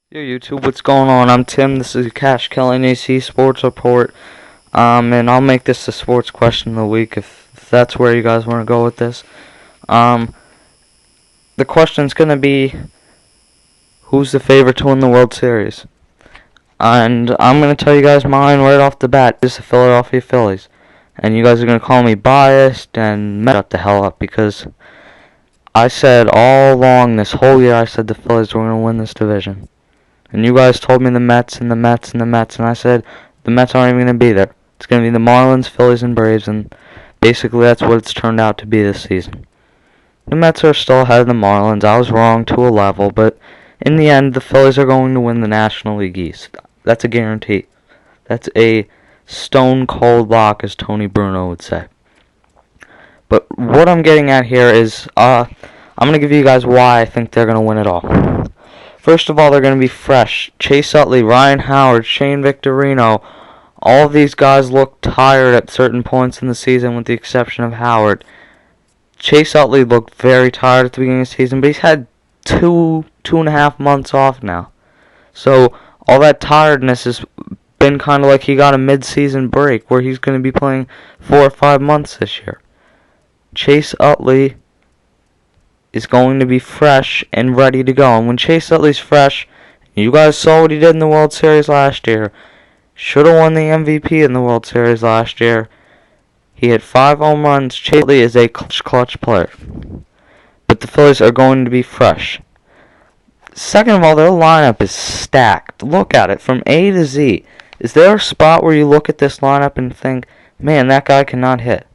Yo YouTube, what's going on? I'm Tim. This is Cash Killing AC Sports Report. And I'll make this the sports question of the week if that's where you guys want to go with this. The question's gonna be, who's the favorite to win the World Series? And I'm gonna tell you guys mine right off the bat. It's the Philadelphia Phillies. And you guys are gonna call me biased and shut the hell up, because I said all along this whole year, I said the Phillies were gonna win this division. And you guys told me the Mets and the Mets and the Mets, and I said the Mets aren't even going to be there. It's going to be the Marlins, Phillies, and Braves, and basically that's what it's turned out to be this season. The Mets are still ahead of the Marlins. I was wrong to a level, but in the end, the Phillies are going to win the National League East. That's a guarantee. That's a stone-cold lock, as Tony Bruno would say. But what I'm getting at here is, I'm going to give you guys why I think they're going to win it all. First of all, they're going to be fresh. Chase Utley, Ryan Howard, Shane Victorino, all of these guys look tired at certain points in the season with the exception of Howard. Chase Utley looked very tired at the beginning of the season, but he's had two and a half months off now. So all that tiredness has been kind of like he got a mid-season break where he's going to be playing 4 or 5 months this year. Chase Utley is going to be fresh and ready to go. And when Chase Utley's fresh, you guys saw what he did in the World Series last year. Should have won the MVP in the World Series last year. He hit 5 home runs. Chase Utley is a clutch player. But the Phillies are going to be fresh. Second of all, their lineup is stacked. Look at it from A to Z. Is there a spot where you look at this lineup and think, man, that guy cannot hit?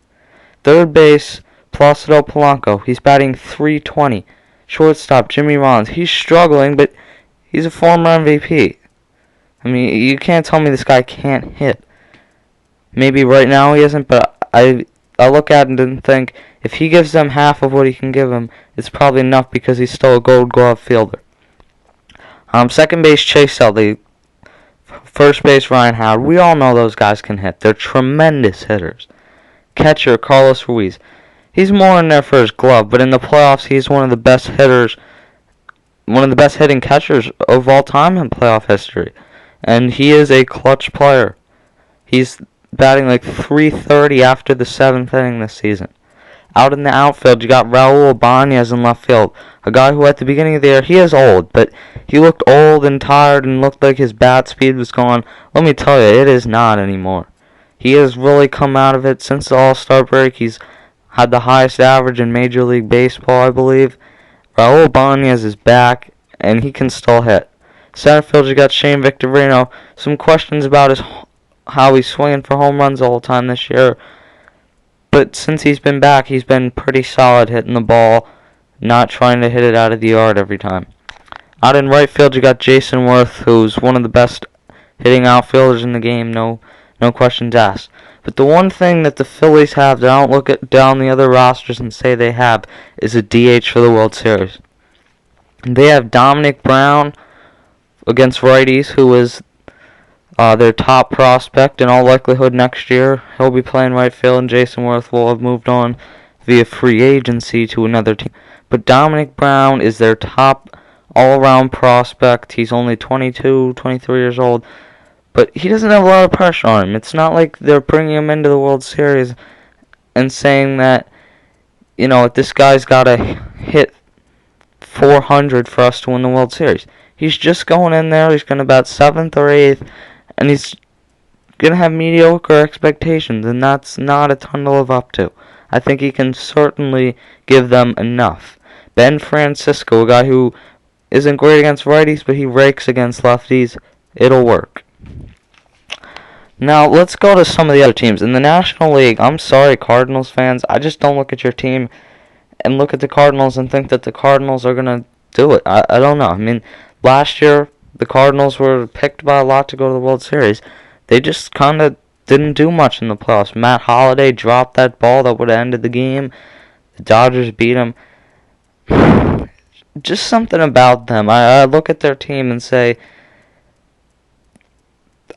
Third base, Placido Polanco, he's batting .320. Shortstop, Jimmy Rollins, he's struggling, but he's a former MVP. I mean, you can't tell me this guy can't hit. Maybe right now he isn't, but I look at it and think, if he gives them half of what he can give them, it's probably enough because he's still a Gold Glove fielder. Second base, Chase Utley. First base, Ryan Howard. We all know those guys can hit. They're tremendous hitters. Catcher, Carlos Ruiz. He's more in there for his glove, but in the playoffs, he's one of the best hitters, one of the best hitting catchers of all time in playoff history. And he is a clutch player. He's batting like .330 after the 7th inning this season. Out in the outfield, you got Raul Ibanez in left field, a guy who at the beginning of the year, he is old, but he looked old and tired and looked like his bat speed was gone. Let me tell you, it is not anymore. He has really come out of it since the All-Star break. He's had the highest average in Major League Baseball, I believe. Raul Ibanez is back, and he can still hit. Center field, you got Shane Victorino. Some questions about how he's swinging for home runs all the time this year. But since he's been back, he's been pretty solid hitting the ball, not trying to hit it out of the yard every time. Out in right field, you got Jason Worth, who's one of the best hitting outfielders in the game, no questions asked. But the one thing that the Phillies have that I don't look at down the other rosters and say they have is a DH for the World Series. They have Domonic Brown against righties, who is their top prospect in all likelihood next year. He'll be playing right field, and Jason Worth will have moved on via free agency to another team. But Domonic Brown is their top all-around prospect. He's only 22, 23 years old. But he doesn't have a lot of pressure on him. It's not like they're bringing him into the World Series and saying that, you know, this guy's got to hit .400 for us to win the World Series. He's just going in there. He's going to bat 7th or 8th, and he's going to have mediocre expectations, and that's not a ton to live up to. I think he can certainly give them enough. Ben Francisco, a guy who isn't great against righties, but he rakes against lefties. It'll work. Now, let's go to some of the other teams. In the National League, I'm sorry, Cardinals fans. I just don't look at your team and look at the Cardinals and think that the Cardinals are going to do it. I don't know. I mean, last year, the Cardinals were picked by a lot to go to the World Series. They just kind of didn't do much in the playoffs. Matt Holliday dropped that ball that would have ended the game. The Dodgers beat him. Just something about them. I look at their team and say,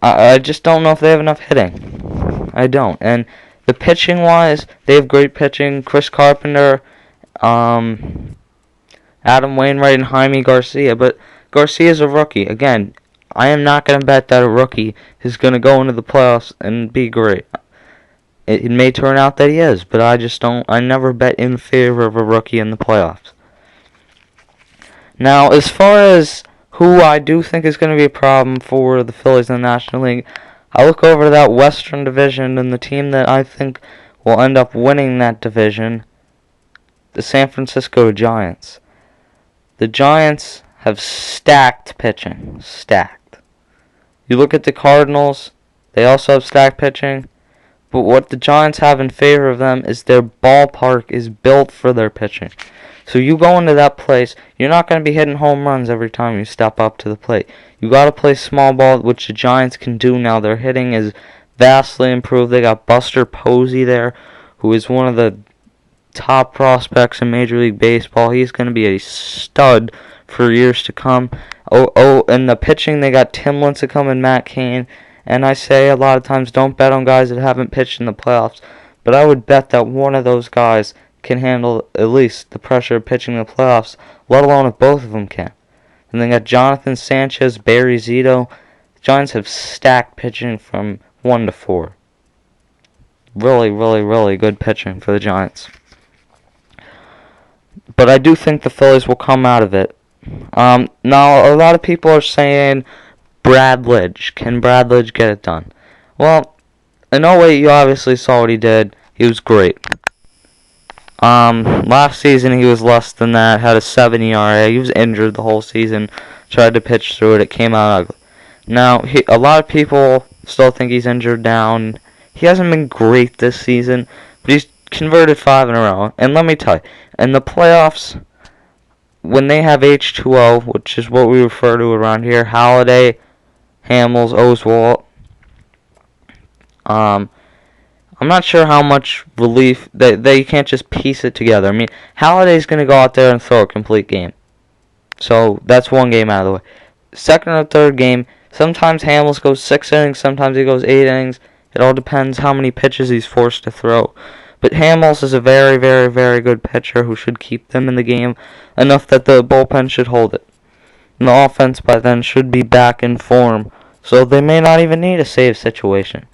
I just don't know if they have enough hitting. I don't. And the pitching-wise, they have great pitching. Chris Carpenter, Adam Wainwright, and Jaime Garcia. But Garcia's a rookie. Again, I am not going to bet that a rookie is going to go into the playoffs and be great. It may turn out that he is, but I never bet in favor of a rookie in the playoffs. Now, as far as who I do think is going to be a problem for the Phillies in the National League, I look over to that Western Division, and the team that I think will end up winning that division, the San Francisco Giants. The Giants have stacked pitching. Stacked. You look at the Cardinals, they also have stacked pitching, but what the Giants have in favor of them is their ballpark is built for their pitching. So you go into that place, you're not going to be hitting home runs every time you step up to the plate. You got to play small ball, which the Giants can do now. Their hitting is vastly improved. They got Buster Posey there, who is one of the top prospects in Major League Baseball. He's going to be a stud for years to come. And the pitching, they got Tim Lincecum and Matt Cain. And I say a lot of times, don't bet on guys that haven't pitched in the playoffs. But I would bet that one of those guys can handle at least the pressure of pitching in the playoffs, let alone if both of them can. And they got Jonathan Sanchez, Barry Zito. The Giants have stacked pitching from 1 to 4. Really, really, really good pitching for the Giants. But I do think the Phillies will come out of it. Now, a lot of people are saying Brad Lidge. Can Brad Lidge get it done? Well, in 08, you obviously saw what he did. He was great. Last season he was less than that, had a 7 ERA. He was injured the whole season, tried to pitch through it, it came out ugly. Now, a lot of people still think he's injured down. He hasn't been great this season, but he's converted 5 in a row. And let me tell you, in the playoffs, when they have H2O, which is what we refer to around here, Halladay, Hamels, Oswalt, I'm not sure how much relief they can't just piece it together. I mean, Halladay's going to go out there and throw a complete game. So that's one game out of the way. Second or third game, sometimes Hamels goes 6 innings, sometimes he goes 8 innings. It all depends how many pitches he's forced to throw. But Hamels is a very, very, very good pitcher who should keep them in the game enough that the bullpen should hold it. And the offense by then should be back in form, so they may not even need a save situation.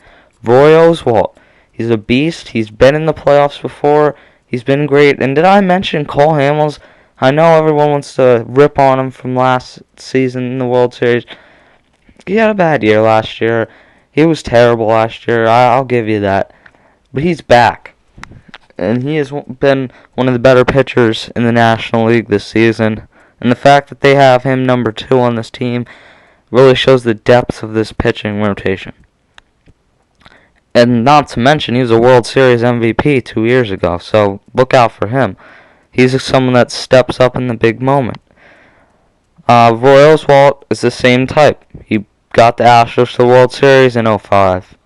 Roy Oswalt. He's a beast. He's been in the playoffs before. He's been great. And did I mention Cole Hamels? I know everyone wants to rip on him from last season in the World Series. He had a bad year last year. He was terrible last year. I'll give you that. But he's back. And he has been one of the better pitchers in the National League this season. And the fact that they have him number 2 on this team really shows the depth of this pitching rotation. And not to mention, he was a World Series MVP 2 years ago, so look out for him. He's someone that steps up in the big moment. Roy Oswalt is the same type. He got the Astros to the World Series in 05.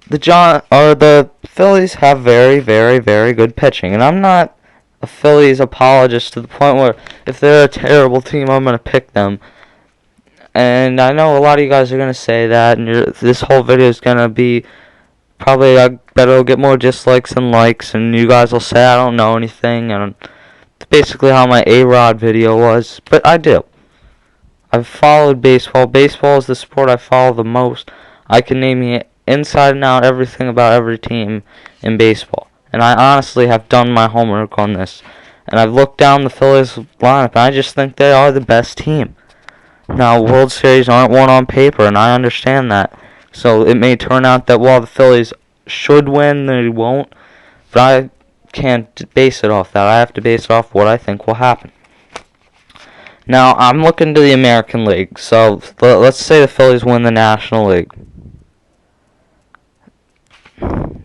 The Phillies have very, very, very good pitching, and I'm not a Phillies apologist to the point where if they're a terrible team, I'm going to pick them. And I know a lot of you guys are going to say that, and this whole video is going to be probably, I bet it'll get more dislikes than likes, and you guys will say I don't know anything, and it's basically how my A-Rod video was, but I do. I've followed baseball. Baseball is the sport I follow the most. I can name you inside and out everything about every team in baseball, and I honestly have done my homework on this, and I've looked down the Phillies lineup, and I just think they are the best team. Now, World Series aren't won on paper, and I understand that. So it may turn out that while the Phillies should win, they won't. But I can't base it off that. I have to base it off what I think will happen. Now, I'm looking to the American League. So let's say the Phillies win the National League.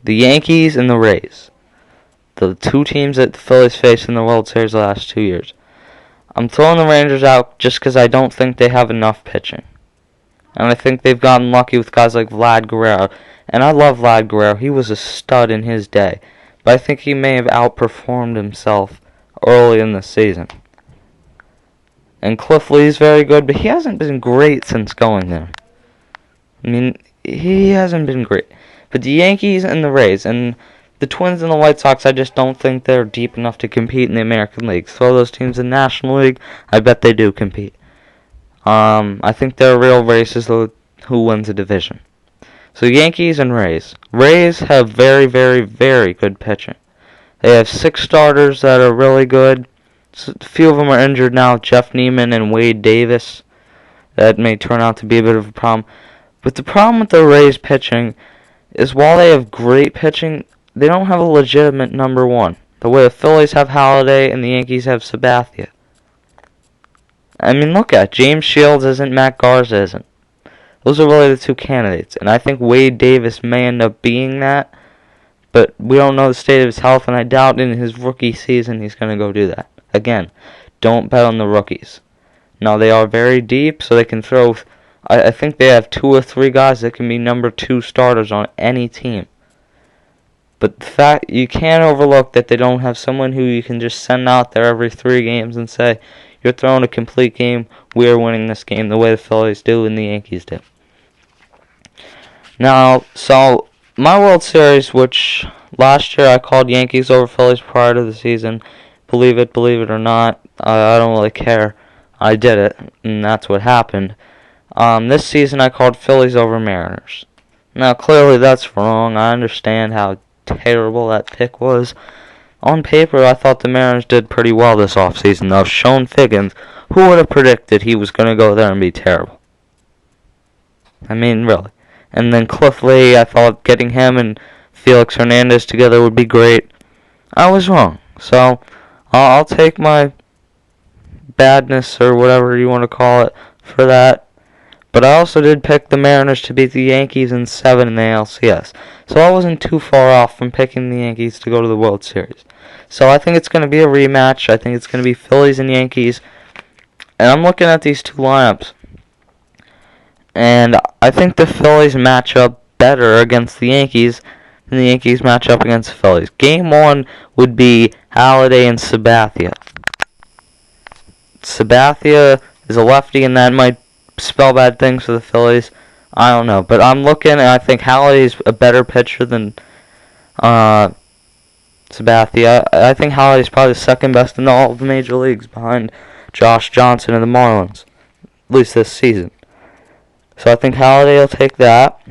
The Yankees and the Rays. The 2 teams that the Phillies faced in the World Series the last 2 years. I'm throwing the Rangers out just because I don't think they have enough pitching. And I think they've gotten lucky with guys like Vlad Guerrero. And I love Vlad Guerrero. He was a stud in his day. But I think he may have outperformed himself early in the season. And Cliff Lee's very good, but he hasn't been great since going there. I mean, he hasn't been great. But the Yankees and the Rays, and the Twins and the White Sox, I just don't think they're deep enough to compete in the American League. Throw those teams in the National League, I bet they do compete. I think their real race is who wins the division. So Yankees and Rays. Rays have very, very, very good pitching. They have 6 starters that are really good. A few of them are injured now, Jeff Neiman and Wade Davis. That may turn out to be a bit of a problem. But the problem with the Rays pitching is while they have great pitching, they don't have a legitimate number one. The way the Phillies have Halladay and the Yankees have Sabathia. I mean, look at it. James Shields isn't, Matt Garza isn't. Those are really the 2 candidates. And I think Wade Davis may end up being that. But we don't know the state of his health, and I doubt in his rookie season he's going to go do that. Again, don't bet on the rookies. Now, they are very deep, so they can throw... I think they have 2 or 3 guys that can be number 2 starters on any team. But the fact you can't overlook that they don't have someone who you can just send out there every 3 games and say, you're throwing a complete game, we're winning this game the way the Phillies do and the Yankees do. Now, so my World Series, which last year I called Yankees over Phillies prior to the season, believe it or not, I don't really care. I did it, and that's what happened. This season I called Phillies over Mariners. Now, clearly that's wrong. I understand how terrible that pick was. On paper, I thought the Mariners did pretty well this offseason, though. Sean Figgins, who would have predicted he was going to go there and be terrible? I mean, really. And then Cliff Lee, I thought getting him and Felix Hernandez together would be great. I was wrong. So, I'll take my badness, or whatever you want to call it, for that. But I also did pick the Mariners to beat the Yankees in 7 in the ALCS. So I wasn't too far off from picking the Yankees to go to the World Series. So I think it's going to be a rematch. I think it's going to be Phillies and Yankees. And I'm looking at these 2 lineups. And I think the Phillies match up better against the Yankees than the Yankees match up against the Phillies. Game 1 would be Halladay and Sabathia. Sabathia is a lefty, and that might spell bad things for the Phillies. I don't know. But I'm looking, and I think Halladay's a better pitcher than Sabathia. I think Halladay's probably the second best in all of the major leagues behind Josh Johnson and the Marlins, at least this season. So I think Halladay will take that.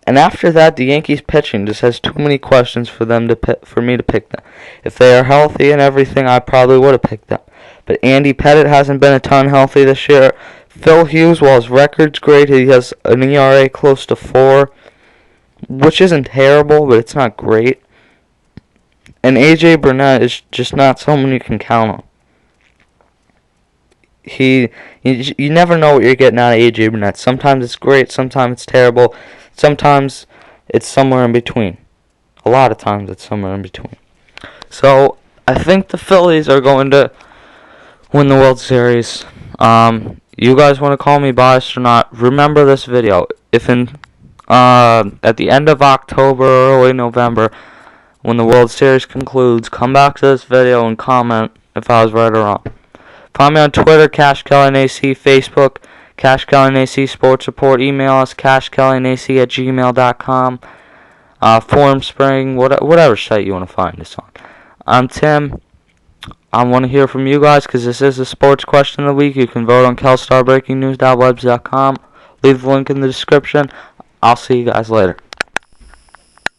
And after that, the Yankees pitching just has too many questions for me to pick them. If they are healthy and everything, I probably would have picked them. But Andy Pettitte hasn't been a ton healthy this year. Phil Hughes, while his record's great, he has an ERA close to 4, which isn't terrible, but it's not great. And A.J. Burnett is just not someone you can count on. You never know what you're getting out of A.J. Burnett. Sometimes it's great, sometimes it's terrible, sometimes it's somewhere in between. A lot of times it's somewhere in between. So, I think the Phillies are going to win the World Series. You guys want to call me biased or not, remember this video. If at the end of October or early November, when the World Series concludes, come back to this video and comment if I was right or wrong. Find me on Twitter, CashKellyNAC, Facebook, CashKellyNAC Sports Report, email us, cashkellynac@gmail.com, Forum Spring, whatever site you want to find us on. I'm Tim. I want to hear from you guys because this is the sports question of the week. You can vote on KellstarBreakingNews.webs.com. Leave the link in the description. I'll see you guys later.